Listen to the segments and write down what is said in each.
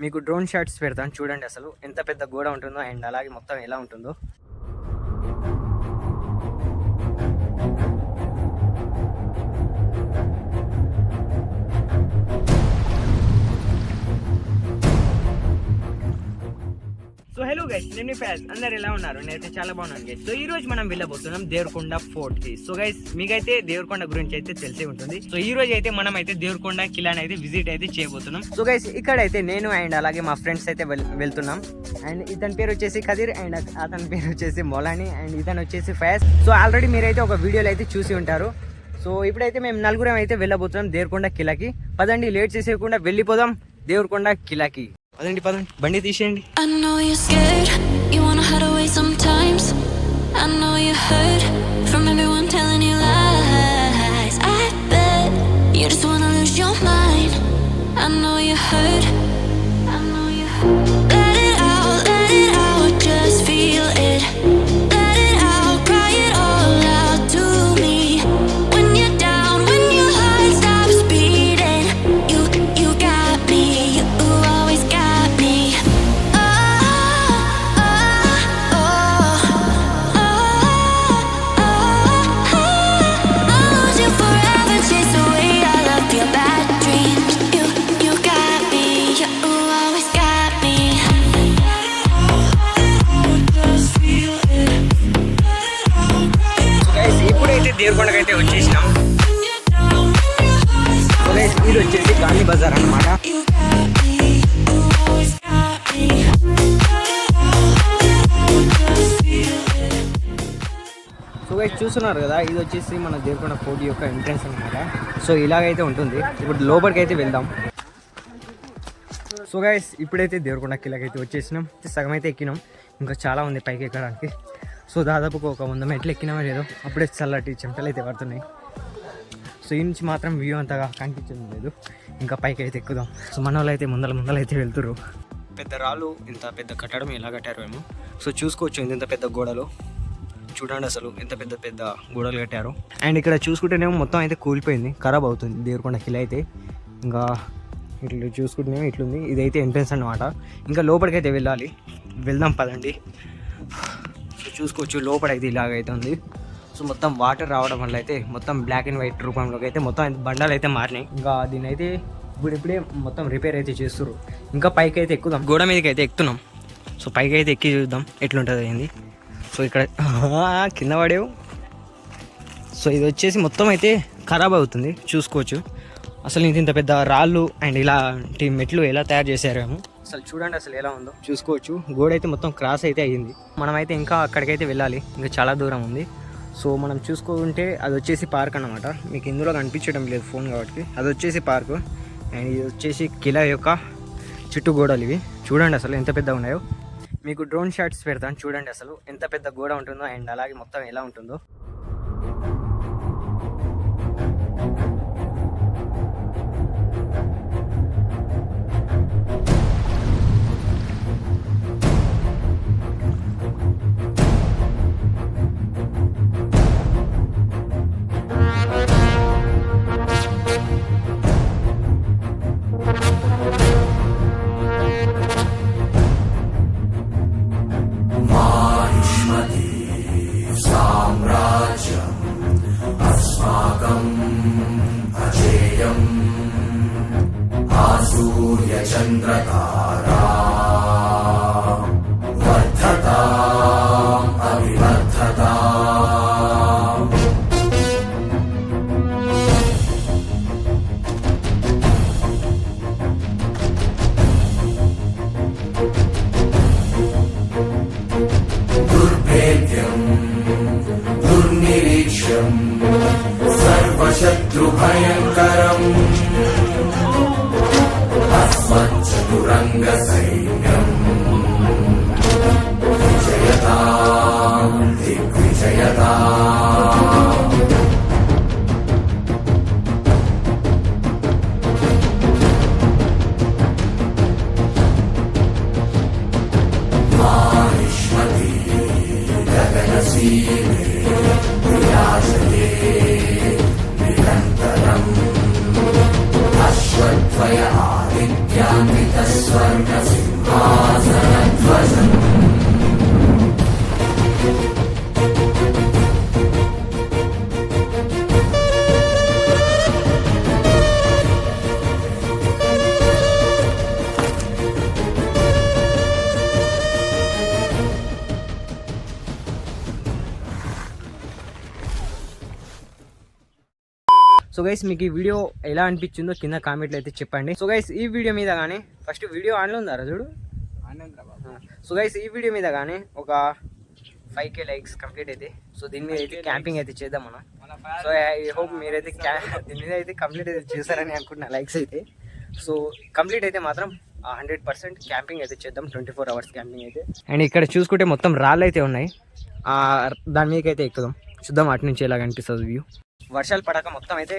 మీకు drone shots పెడతాను చూడండి అసలు ఎంత పెద్ద గోడ ఉంటుందో అండ్ అలాగే మొత్తం ఎలా ఉంటుందో. సో హలో గైస్, నేను ఫ్యాజ్ అందరు ఎలా ఉన్నారు? నేనైతే చాలా బాగున్నాను గైస్. సో ఈ రోజు మనం వెళ్ళబోతున్నాం దేవరకొండ ఫోర్ట్ కి. సో గైస్ మీకైతే దేవరకొండ గురించి అయితే తెలిసే ఉంటుంది. సో ఈ రోజు అయితే మనం అయితే దేవరకొండ కిలాని అయితే విజిట్ అయితే చేయబోతున్నాం. సో గైస్ ఇక్కడైతే నేను అండ్ అలాగే మా ఫ్రెండ్స్ అయితే వెళ్తున్నాం. అండ్ ఇతని పేరు వచ్చేసి ఖదీర్ అండ్ అతని పేరు వచ్చేసి మొలాని అండ్ ఇతను వచ్చేసి ఫ్యాజ్. సో ఆల్రెడీ మీరైతే ఒక వీడియోలో అయితే చూసి ఉంటారు. సో ఇప్పుడైతే మేము నలుగురం అయితే వెళ్ళబోతున్నాం దేవరకొండ కిలాకి. పదండి, లేట్ చేసేయకుండా వెళ్ళిపోదాం దేవరకొండ కిలాకి. పదండి బండి తీసేయండి. I know you're scared, you wanna hide away sometimes. I know you hurt from everyone telling you lies. I bet you just wanna lose your mind. I know you hurt, I know you hurt. Let it out, just feel it. Let it out, cry it all out to me. When you're down, when your heart stops beating, you got me, you always got me. I'll lose you forever, chase away all of your bad dreams. You got me, you always got me. Just feel it. So guys ఇప్పుడైతే దేవరకొండకి అయితే వచ్చేసినాం. When you're down, when your heart stops. So guys ఇది వచ్చేసి గాంధీ బజార్ అన్నమాట. You got me, you always got me. Just feel it. So guys చూస్తున్నారు కదా, ఇది వచ్చేసి మన దేవరకొండ ఫోర్ట్ యొక్క ఎంట్రన్స్ అన్నమాట. సో ఇలాగైతే ఉంటుంది. ఇప్పుడు లోపలికి అయితే వెళ్దాం. సో గైస్ ఇప్పుడైతే దేవరకొండ కిలాకి అయితే వచ్చేసినాం. సగం అయితే ఎక్కినాం, ఇంకా చాలా ఉంది పైకి ఎక్కడానికి. సో దాదాపు ఒక 100 మెట్లు ఎక్కినామో లేదో అప్పుడే చల్లటి చెమటలు అయితే పడుతున్నాయి. సో ఈ నుంచి మాత్రం వ్యూ అంతగా కనిపించడం లేదు, ఇంకా పైకి అయితే ఎక్కుదాం. సో మన వాళ్ళు అయితే ముందల అయితే వెళ్తురు. పెద్ద రాళ్ళు, ఇంత పెద్ద కట్టడం ఎలా కట్టారు ఏమో. సో చూసుకోవచ్చు ఇంత పెద్ద గోడలు, చూడండి అసలు ఎంత పెద్ద పెద్ద గోడలు కట్టారు. అండ్ ఇక్కడ చూసుకుంటేనేమో మొత్తం అయితే కూలిపోయింది, ఖరాబ్ అవుతుంది దేవరకొండ కిలా అయితే. ఇంకా ఇట్లా చూసుకుంటేనేమో ఇట్లుంది. ఇదైతే ఎంట్రన్స్ అన్నమాట. ఇంకా లోపలికి అయితే వెళ్దాం పదండి. సో చూసుకోవచ్చు లోపల అయితే ఇలాగైతే ఉంది. సో మొత్తం వాటర్ రావడం వల్ల అయితే మొత్తం బ్లాక్ అండ్ వైట్ రూపంలోకి అయితే మొత్తం బండాలు అయితే మారినాయి. ఇంకా దీని అయితే ఇప్పుడే మొత్తం రిపేర్ అయితే చేస్తున్నారు. ఇంకా పైకి అయితే ఎక్కుదాం, గోడ మీదకి అయితే ఎక్కుతున్నాం. సో పైకి అయితే ఎక్కి చూద్దాం ఎట్లుంటుంది ఏంది. సో ఇక్కడ కింద పడేవు. సో ఇది వచ్చేసి మొత్తం అయితే ఖరాబ్ అవుతుంది, చూసుకోవచ్చు. అసలు ఇంత పెద్ద రాళ్ళు అండ్ ఇలాంటి మెట్లు ఎలా తయారు చేశారేమో. అసలు చూడండి అసలు ఎలా ఉందో చూసుకోవచ్చు. గోడ అయితే మొత్తం క్రాస్ అయితే అయ్యింది. మనమైతే ఇంకా అక్కడికైతే వెళ్ళాలి, ఇంకా చాలా దూరం ఉంది. సో మనం చూసుకుంటే అది వచ్చేసి పార్క్ అన్నమాట. మీకు ఇందులో కనిపించడం లేదు ఫోన్ కాబట్టి. అది వచ్చేసి పార్క్ అండ్ ఇది వచ్చేసి కిలా యొక్క చుట్టూ గోడలు. ఇవి చూడండి అసలు ఎంత పెద్దగా ఉన్నాయో. మీకు డ్రోన్ షాట్స్ పెడతాను చూడండి అసలు ఎంత పెద్ద గోడ ఉంటుందో అండ్ అలాగే మొత్తం ఎలా ఉంటుందో. చంద్రతారా వర్ధతా అవివర్ధతా దుర్భేద్యం దుర్నిరీక్ష్యం సర్వశత్రుభయంకరం చతురంగ సైన్యం విజయతా దిగ్విజయతా మాహిష్మతి గగనసీమే విరాజయే నిరంతరం అశ్వత్వయ ఆదిత్యాన్విత స్వర్ణ సో గైస్ మీకు ఈ వీడియో ఎలా అనిపించిందో కింద కామెంట్లు అయితే చెప్పండి. సో గైస్ ఈ వీడియో మీద కానీ ఫస్ట్ వీడియో ఆన్లో ఉందా చూడు. సో గైస్ ఈ వీడియో మీద కానీ ఒక 5K లైక్స్ కంప్లీట్ అయితే సో దీని మీద అయితే క్యాంపింగ్ అయితే చేద్దాం మనం. సో ఐ హోప్ మీరైతే దీని మీద అయితే కంప్లీట్ అయితే చేశారని అనుకుంటున్నా లైక్స్ అయితే. సో కంప్లీట్ అయితే మాత్రం 100% క్యాంపింగ్ అయితే చేద్దాం, 24 hours క్యాంపింగ్ అయితే. అండ్ ఇక్కడ చూసుకుంటే మొత్తం రాళ్ళు అయితే ఉన్నాయి, దాని మీదకి అయితే ఎక్కుదాం, చూద్దాం అటు నుంచి ఎలా కనిపిస్తుంది వ్యూ. వర్షాలు పడక మొత్తం అయితే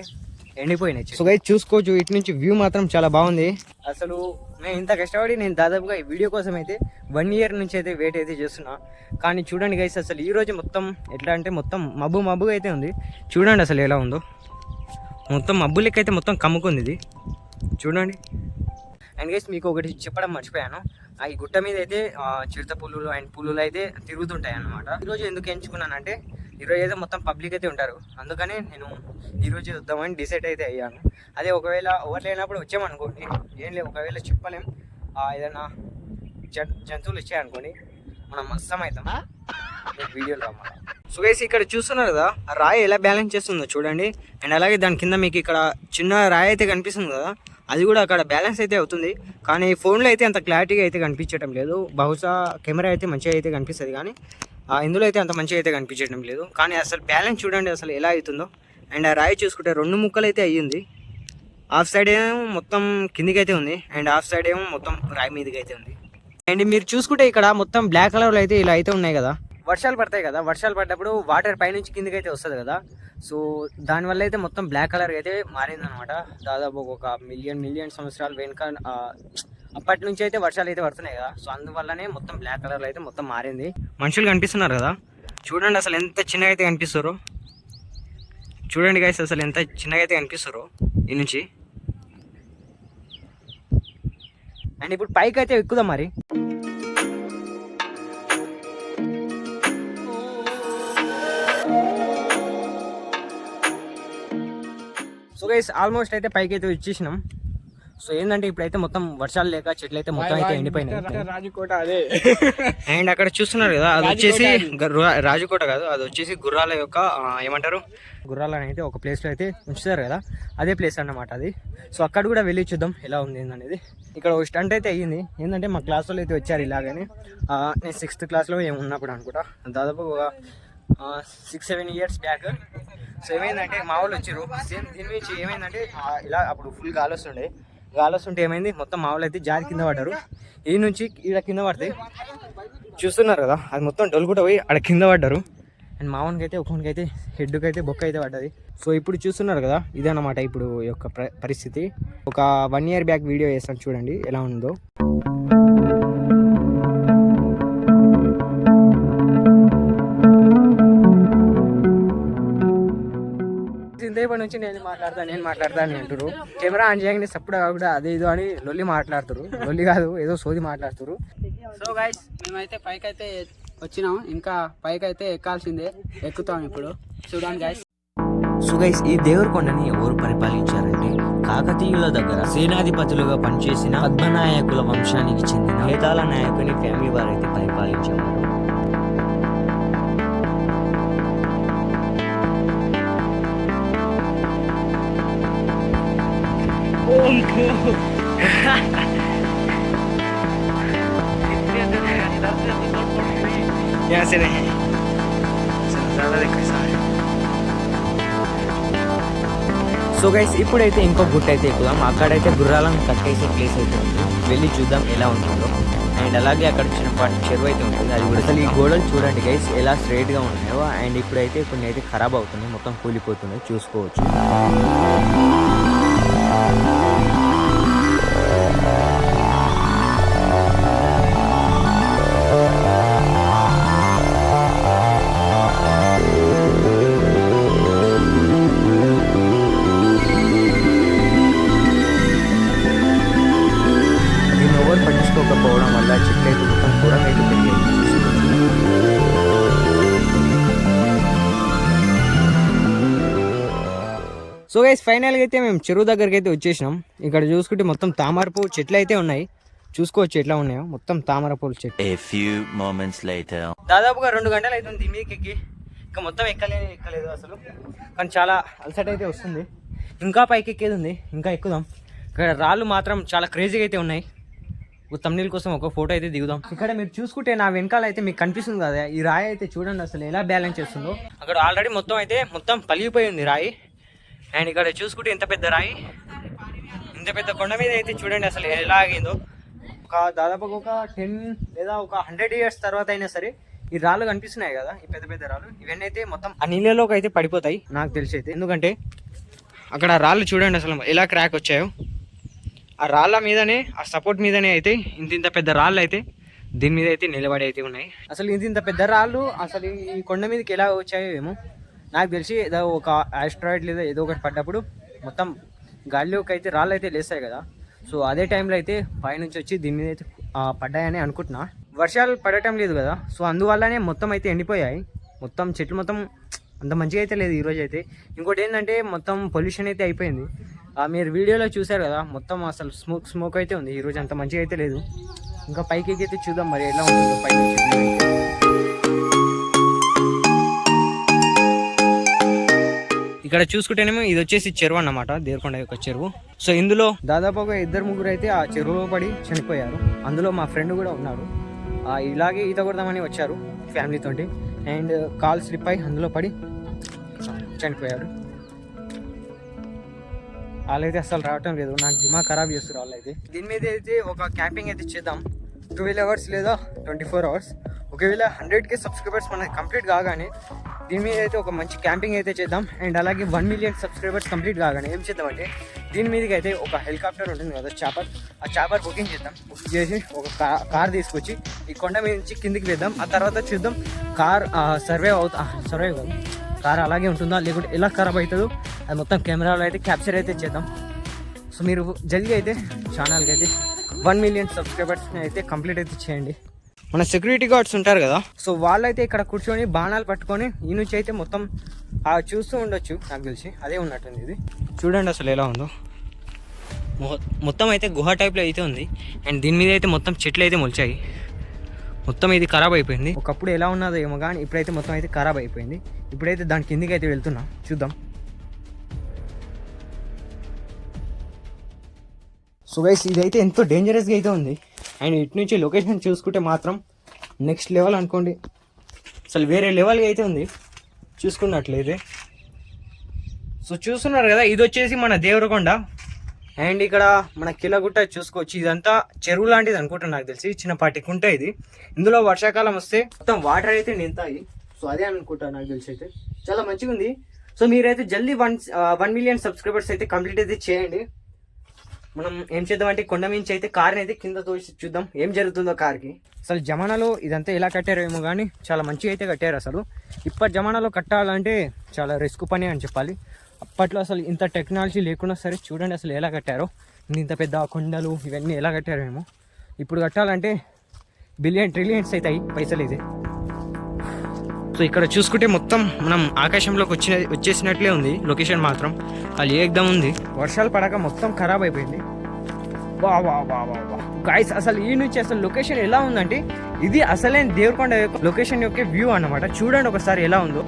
ఎండిపోయినాయి. సో గైస్ చూసుకోవచ్చు ఇటు నుంచి వ్యూ మాత్రం చాలా బాగుంది. అసలు నేను ఇంత కష్టపడి నేను దాదాపుగా ఈ వీడియో కోసం అయితే 1 year నుంచి అయితే వెయిట్ అయితే చేస్తున్నా. కానీ చూడండి గైస్ అసలు ఈ రోజు మొత్తం ఎట్లా అంటే మొత్తం మబ్బుగా అయితే ఉంది. చూడండి అసలు ఎలా ఉందో, మొత్తం మబ్బు లెక్క అయితే మొత్తం కమ్ముకుంది ఇది చూడండి. అండ్ గైస్ మీకు ఒకటి చెప్పడం మర్చిపోయాను, ఈ గుట్ట మీద అయితే చిరుత పులులు అండ్ పులులు అయితే తిరుగుతుంటాయి అన్నమాట. ఈరోజు ఎందుకు ఎంచుకున్నానంటే ఈరోజు అయితే మొత్తం పబ్లిక్ అయితే ఉంటారు, అందుకనే నేను ఈరోజు వద్దామని డిసైడ్ అయితే అయ్యాను. అదే ఒకవేళ ఎవరు లేనప్పుడు వచ్చామనుకోండి, ఏం లేదు ఒకవేళ చెప్పలేం ఏదైనా జంతువులు వచ్చాయనుకోండి మనం మస్తం అవుతాం వీడియోలో అన్నమాట. సో గైస్ ఇక్కడ చూస్తున్నారు కదా ఆ రాయి ఎలా బ్యాలెన్స్ చేస్తుందో చూడండి. అండ్ అలాగే దాని కింద మీకు ఇక్కడ చిన్న రాయి అయితే కనిపిస్తుంది కదా, అది కూడా అక్కడ బ్యాలెన్స్ అయితే అవుతుంది. కానీ ఫోన్లో అయితే అంత క్లారిటీగా అయితే కనిపించడం లేదు. బహుశా కెమెరా అయితే మంచిగా అయితే కనిపిస్తుంది, కానీ ఇందులో అయితే అంత మంచిగా అయితే కనిపించడం లేదు. కానీ అసలు బ్యాలెన్స్ చూడండి అసలు ఎలా అవుతుందో. అండ్ ఆ రాయి చూసుకుంటే 2 ముక్కలు అయితే అయ్యింది. హాఫ్ సైడ్ ఏమో మొత్తం కిందికి అయితే ఉంది, అండ్ హాఫ్ సైడ్ ఏమో మొత్తం రాయి మీదకి అయితే ఉంది. అండ్ మీరు చూసుకుంటే ఇక్కడ మొత్తం బ్లాక్ కలర్లో అయితే ఇలా అయితే ఉన్నాయి కదా. వర్షాలు పడతాయి కదా, వర్షాలు పడ్డప్పుడు వాటర్ పైనుంచి కిందికి అయితే వస్తుంది కదా. సో దానివల్ల అయితే మొత్తం బ్లాక్ కలర్ అయితే మారిందనమాట. దాదాపు ఒక మిలియన్ సంవత్సరాలు వెనుక అప్పటి నుంచి అయితే వర్షాలు అయితే పడుతున్నాయి కదా. సో అందువల్లనే మొత్తం బ్లాక్ కలర్లో అయితే మొత్తం మారింది. మనుషులు కనిపిస్తున్నారు కదా, చూడండి అసలు ఎంత చిన్నగా అయితే కనిపిస్తారో. చూడండి గైస్ అసలు ఎంత చిన్నగా అయితే కనిపిస్తారో ఈ నుంచి. అండ్ ఇప్పుడు పైకి అయితే ఎక్కుదాం మరి. సో గైస్ ఆల్మోస్ట్ అయితే పైకి అయితే వచ్చేసినాం. సో ఏంటంటే ఇప్పుడైతే మొత్తం వర్షాలు లేక చెట్లు అయితే మొత్తం అయితే ఎండిపోయినాయి. రాజకోట అదే. అండ్ అక్కడ చూస్తున్నారు కదా అది వచ్చేసి రాజకోట కాదు, అది వచ్చేసి గుర్రాల యొక్క ఏమంటారు గుర్రాలను అయితే ఒక ప్లేస్లో అయితే ఉంచుతారు కదా, అదే ప్లేస్ అన్నమాట అది. సో అక్కడ కూడా వెళ్ళి చూద్దాం ఎలా ఉంది అనేది. ఇక్కడ ఒక స్టంట్ అయితే అయ్యింది. ఏంటంటే మా క్లాస్ వాళ్ళు అయితే వచ్చారు ఇలాగని. నేను 6th క్లాస్లో ఏమున్నప్పుడు అనుకుంటా, దాదాపు ఒక 6-7 years బ్యాక్. సో ఏమైందంటే మా వాళ్ళు వచ్చారు సేమ్ దీని నుంచి. ఏమైందంటే ఇలా అప్పుడు ఫుల్ గాలి వస్తుంటే ఏమైంది మొత్తం మా వాళ్ళు అయితే జారి కింద పడ్డారు. ఈ నుంచి ఇక్కడ కింద పడితే చూస్తున్నారు కదా అది మొత్తం డొలుగుట పోయి అక్కడ కింద పడ్డారు. అండ్ మావన్కి అయితే ఒకరికి అయితే హెడ్కి అయితే బొక్క అయితే పడ్డది. సో ఇప్పుడు చూస్తున్నారు కదా ఇదన్నమాట ఇప్పుడు ఈ యొక్క పరిస్థితి. ఒక 1 year బ్యాక్ వీడియో చేస్తాను చూడండి ఎలా ఉందో. ఇంతేపటి నుంచి నేను మాట్లాడతాను అంటారు. కెమెరా ఆన్ చేయగానే సప్పుడు కాకుండా అదే ఇదో అని లొల్లి మాట్లాడుతారు. లొల్లి కాదు ఏదో సోది మాట్లాడుతారు. సో గైస్ మేమైతే పైకైతే వచ్చినాం, ఇంకా పైకైతే ఎక్కాల్సిందే, ఎక్కుతాం ఇప్పుడు చూడండి గైస్. సో గైస్ ఈ దేవరకొండని ఎవరు పరిపాలించారంటే కాకతీయుల దగ్గర సేనాధిపతులుగా పనిచేసిన పద్మనాయకుల వంశానికి చెందిన హేతాళ నాయకుని ఫ్యామిలీ వారైతే పరిపాలించేవారు. సో గైస్ ఇప్పుడైతే ఇంకో గుట్ట అయితే ఎక్కుదాం. అక్కడైతే గుర్రాలను కట్టేసే ప్లేస్ అయితే ఉంది, వెళ్ళి చూద్దాం ఎలా ఉంటుందో. అండ్ అలాగే అక్కడ చిన్నపాటి చెరువు అయితే ఉంటుంది, అది కూడా. అసలు ఈ గోడలు చూడండి గైస్ ఎలా స్ట్రైట్గా ఉన్నాయో. అండ్ ఇప్పుడైతే కొన్ని అయితే ఖరాబ్ అవుతున్నాయి, మొత్తం కూలిపోతున్నాయి చూసుకోవచ్చు. పట్టించుకోకపోవడం వల్ల చెట్లు అయితే మొత్తం ఘోరంగా అయితే పెరిగాయి. సో గైస్ ఫైనల్గా అయితే మేము చెరువు దగ్గరికి అయితే వచ్చేసినాం. ఇక్కడ చూసుకుంటే మొత్తం తామర పువ్వు చెట్లు అయితే ఉన్నాయి, చూసుకోవచ్చు ఎట్లా ఉన్నాయో మొత్తం తామర పూల చెట్లు. దాదాపుగా 2 గంటలు అవుతుంది మీదకి. ఇంకా మొత్తం ఎక్కలేదు అసలు, కానీ చాలా అలసట అయితే వస్తుంది. ఇంకా పైకి ఎక్కేది ఉంది, ఇంకా ఎక్కుదాం. ఇక్కడ రాళ్ళు మాత్రం చాలా క్రేజీగా అయితే ఉన్నాయి. ఒక తమ్నీల్ కోసం ఒక ఫోటో అయితే దిగుదాం. ఇక్కడ మీరు చూసుకుంటే నా వెనకాల అయితే మీకు కనిపిస్తుంది కదా, ఈ రాయి అయితే చూడండి అసలు ఎలా బ్యాలెన్స్ చేస్తుందో. అక్కడ ఆల్రెడీ మొత్తం పలిగిపోయి ఉంది రాయి. అండ్ ఇక్కడ చూసుకుంటే ఇంత పెద్ద రాయి, ఇంత పెద్ద కొండ మీద అయితే చూడండి అసలు ఎలా ఆగిందో. దాదాపుగా ఒక 10 లేదా ఒక 100 ఇయర్స్ తర్వాత అయినా సరే ఈ రాళ్ళు కనిపిస్తున్నాయి కదా, ఈ పెద్ద పెద్ద రాళ్ళు, ఇవన్నీ అయితే మొత్తం ఆ నీళ్ళలోకి అయితే పడిపోతాయి నాకు తెలిసి అయితే. ఎందుకంటే అక్కడ రాళ్ళు చూడండి అసలు ఎలా క్రాక్ వచ్చాయో. ఆ రాళ్ళ మీదనే, ఆ సపోర్ట్ మీదనే అయితే ఇంత పెద్ద రాళ్ళు అయితే దీని మీద అయితే నిలబడి అయితే ఉన్నాయి. అసలు ఇంత పెద్ద రాళ్ళు అసలు ఈ కొండ మీదకి ఎలా వచ్చాయో ఏమో నాకు తెలిసి. ఏదో ఒక ఆస్ట్రాయిడ్ లేదా ఏదో ఒకటి పడ్డప్పుడు మొత్తం గాలిలోకి అయితే రాళ్ళు అయితే లేస్తాయి కదా, సో అదే టైంలో అయితే పైనుంచి వచ్చి దీని మీద అయితే పడ్డాయని అనుకుంటున్నా. వర్షాలు పడటం లేదు కదా, సో అందువల్లనే మొత్తం అయితే ఎండిపోయాయి. మొత్తం చెట్లు మొత్తం అంత మంచిగా అయితే లేదు ఈరోజు అయితే. ఇంకోటి ఏంటంటే మొత్తం పొల్యూషన్ అయితే అయిపోయింది. మీరు వీడియోలో చూసారు కదా, మొత్తం అసలు స్మోక్ అయితే ఉంది. ఈరోజు అంత మంచిగా అయితే లేదు. ఇంకా పైకి అయితే చూద్దాం మరి ఎలా ఉంటుందో పైకి. ఇక్కడ చూసుకుంటేనేమో ఇది వచ్చేసి చెరువు అన్నమాట, దేవరకొండ యొక్క చెరువు. సో ఇందులో దాదాపుగా 2-3 అయితే ఆ చెరువులో పడి చనిపోయారు. అందులో మా ఫ్రెండ్ కూడా ఉన్నాడు. ఇలాగే ఈత కొడదామని వచ్చారు ఫ్యామిలీతోటి, అండ్ కాల్ స్లిప్ అయి అందులో పడి చనిపోయారు. వాళ్ళైతే అసలు రావటం లేదు, నాకు దిమాగ్ ఖరాబ్ చేస్తారు వాళ్ళైతే. దీని మీద అయితే ఒక క్యాంపింగ్ అయితే చేద్దాం, 12 అవర్స్ లేదా 24 అవర్స్. ఒకవేళ 100K సబ్స్క్రైబర్స్ మనకి కంప్లీట్ కాగానే దీని మీద అయితే ఒక మంచి క్యాంపింగ్ అయితే చేద్దాం. అండ్ అలాగే 1 మిలియన్ సబ్స్క్రైబర్స్ కంప్లీట్ కాగానే ఏం చేద్దామంటే దీని మీదకి అయితే ఒక హెలికాప్టర్ ఉంటుంది కదా, చాపర్, ఆ చాపర్ బుకింగ్ చేద్దాం. బుక్ చేసి ఒక కార్ తీసుకొచ్చి ఈ కొండ మీద నుంచి కిందికి వేద్దాం. ఆ తర్వాత చూద్దాం కార్ సర్వైవ్ కాదు, కార్ అలాగే ఉంటుందా లేకుంటే ఎలా ఖరాబ్ అవుతుందో అది మొత్తం కెమెరాలో అయితే క్యాప్చర్ అయితే చేద్దాం. సో మీరు జల్దీ అయితే ఛానల్కి అయితే 1 మిలియన్ సబ్స్క్రైబర్స్ని అయితే కంప్లీట్ అయితే చేయండి. మన సెక్యూరిటీ గార్డ్స్ ఉంటారు కదా, సో వాళ్ళైతే ఇక్కడ కూర్చొని బాణాలు పట్టుకొని ఈ నుంచి అయితే మొత్తం చూస్తూ ఉండొచ్చు నాకు తెలిసి. అదే ఉన్నట్టుంది ఇది. చూడండి అసలు ఎలా ఉందో. మొత్తం అయితే గుహ టైప్లో అయితే ఉంది. అండ్ దీని మీద అయితే మొత్తం చెట్లు అయితే మొలిచాయి. మొత్తం ఇది ఖరాబ్ అయిపోయింది. ఒకప్పుడు ఎలా ఉన్నదో ఏమో కానీ ఇప్పుడైతే మొత్తం అయితే ఖరాబ్ అయిపోయింది. ఇప్పుడైతే దాని కిందికి అయితే వెళ్తున్నా, చూద్దాం. సో గైస్ ఇదైతే ఎంతో డేంజరస్గా అయితే ఉంది. అండ్ ఇటు నుంచి లొకేషన్ చూసుకుంటే మాత్రం నెక్స్ట్ లెవెల్ అనుకోండి, అసలు వేరే లెవెల్గా అయితే ఉంది చూసుకున్నట్లయితే. సో చూస్తున్నారు కదా, ఇది వచ్చేసి మన దేవరకొండ. అండ్ ఇక్కడ మన కిలగుట్ట చూసుకోవచ్చు. ఇదంతా చెరువు లాంటిది అనుకుంటా నాకు తెలిసి, చిన్నపాటి కుంట ఇది. ఇందులో వర్షాకాలం వస్తే మొత్తం వాటర్ అయితే నింతాయి. సో అదే అనుకుంటా నాకు తెలిసి అయితే. చాలా మంచిగా ఉంది. సో మీరైతే జల్దీ 1 మిలియన్ సబ్స్క్రైబర్స్ అయితే కంప్లీట్ అయితే చేయండి. మనం ఏం చేద్దామంటే కొండ మించి అయితే కార్ని అయితే కింద తోసి చూద్దాం ఏం జరుగుతుందో కార్కి. అసలు జమానాలో ఇదంతా ఎలా కట్టారో ఏమో కానీ చాలా మంచిగా అయితే కట్టారు. అసలు ఇప్పటి జమానాలో కట్టాలంటే చాలా రిస్క్ పని అని చెప్పాలి. అప్పట్లో అసలు ఇంత టెక్నాలజీ లేకున్నా సరే చూడండి అసలు ఎలా కట్టారో. ఇంత పెద్ద కొండలు ఇవన్నీ ఎలా కట్టారో ఏమో. ఇప్పుడు కట్టాలంటే బిలియన్ ట్రిలియన్స్ అవుతాయి పైసలు అయితే. సో ఇక్కడ చూసుకుంటే మొత్తం మనం ఆకాశంలోకి వచ్చేసినట్లే ఉంది. లొకేషన్ మాత్రం అది ఏకదం ఉంది. వర్షాలు పడక మొత్తం ఖరాబ్ అయిపోయింది. వా వా వా వా వా గాయస్, అసలు ఈ నుంచి అసలు లొకేషన్ ఎలా ఉందంటే ఇది అసలైన దేవరకొండ యొక్క లొకేషన్ యొక్క వ్యూ అన్నమాట. చూడండి ఒకసారి ఎలా ఉందో.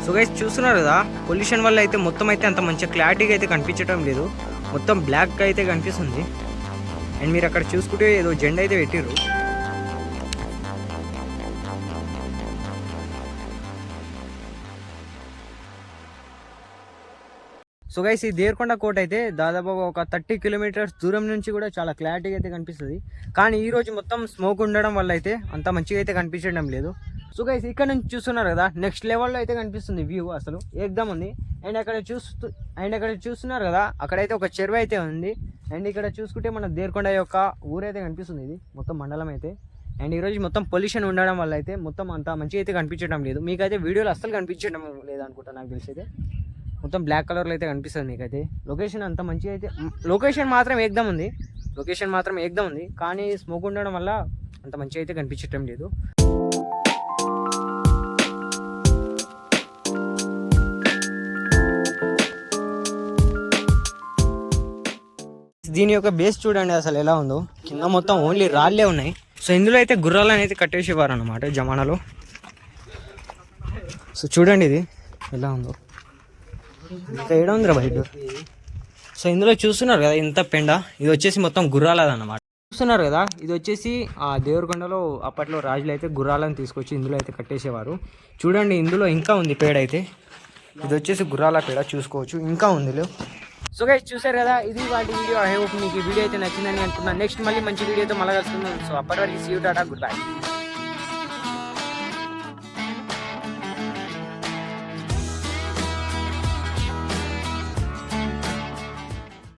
సో గైస్ చూస్తున్నారు కదా, పొల్యూషన్ వల్ల అయితే మొత్తం అయితే అంత మంచిగా క్లారిటీగా అయితే కనిపించడం లేదు. మొత్తం బ్లాక్గా అయితే కనిపిస్తుంది. అండ్ మీరు అక్కడ చూసుకుంటే ఏదో జెండా అయితే పెట్టిర్రు. సో గైస్ ఈ దేవరకొండ కోట అయితే దాదాపుగా ఒక 30 కిలోమీటర్స్ దూరం నుంచి కూడా చాలా క్లారిటీగా అయితే కనిపిస్తుంది. కానీ ఈ రోజు మొత్తం స్మోక్ ఉండడం వల్ల అయితే అంత మంచిగా అయితే కనిపించడం లేదు. సో గైస్ ఇక్కడ నుంచి చూస్తున్నారు కదా, నెక్స్ట్ లెవెల్లో అయితే కనిపిస్తుంది వ్యూ. అసలు ఏకదం ఉంది. అండ్ అక్కడ చూస్తున్నారు కదా, అక్కడైతే ఒక చెరువు అయితే ఉంది. అండ్ ఇక్కడ చూసుకుంటే మన దేవరకొండ యొక్క ఊరైతే కనిపిస్తుంది. ఇది మొత్తం మండలం అయితే. అండ్ ఈరోజు మొత్తం పొల్యూషన్ ఉండడం వల్ల అయితే మొత్తం అంత మంచిగా అయితే కనిపించడం లేదు. మీకైతే వీడియోలో అస్సలు కనిపించడం లేదు అనుకుంటా నాకు తెలిసి అయితే. మొత్తం బ్లాక్ కలర్లో అయితే కనిపిస్తుంది మీకైతే. లొకేషన్ అంత మంచిగా అయితే, లొకేషన్ మాత్రం ఏకదం ఉంది. కానీ స్మోక్ ఉండడం వల్ల అంత మంచిగా అయితే కనిపించడం లేదు. దీని యొక్క బేస్ చూడండి అసలు ఎలా ఉందో. కింద మొత్తం ఓన్లీ రాళ్ళే ఉన్నాయి. సో ఇందులో అయితే గుర్రాలను అయితే కట్టేసేవారు అనమాట జమానాలో. సో చూడండి ఇది ఎలా ఉందో. ఇంకా 700 బయట. సో ఇందులో చూస్తున్నారు కదా ఇంత పెండ, ఇది వచ్చేసి మొత్తం గుర్రాలదన్నమాట. చూస్తున్నారు కదా ఇది వచ్చేసి ఆ దేవరకొండలో అప్పట్లో రాజులు అయితే గుర్రాలను తీసుకొచ్చి ఇందులో అయితే కట్టేసేవారు. చూడండి ఇందులో ఇంకా ఉంది పేడ అయితే. ఇది వచ్చేసి గుర్రాల పేడ చూసుకోవచ్చు, ఇంకా ఉంది. సో గైస్ చూసారు కదా, ఇది వాటి వీడియో. ఐ హోప్ మీకు ఈ వీడియో అయితే నచ్చిందని అనుకున్నాను. నెక్స్ట్ మళ్ళీ మంచి వీడియోతో మళ్ళీ కలుసుకుందాం. సో అప్పటి వరకు see you, tata, good by.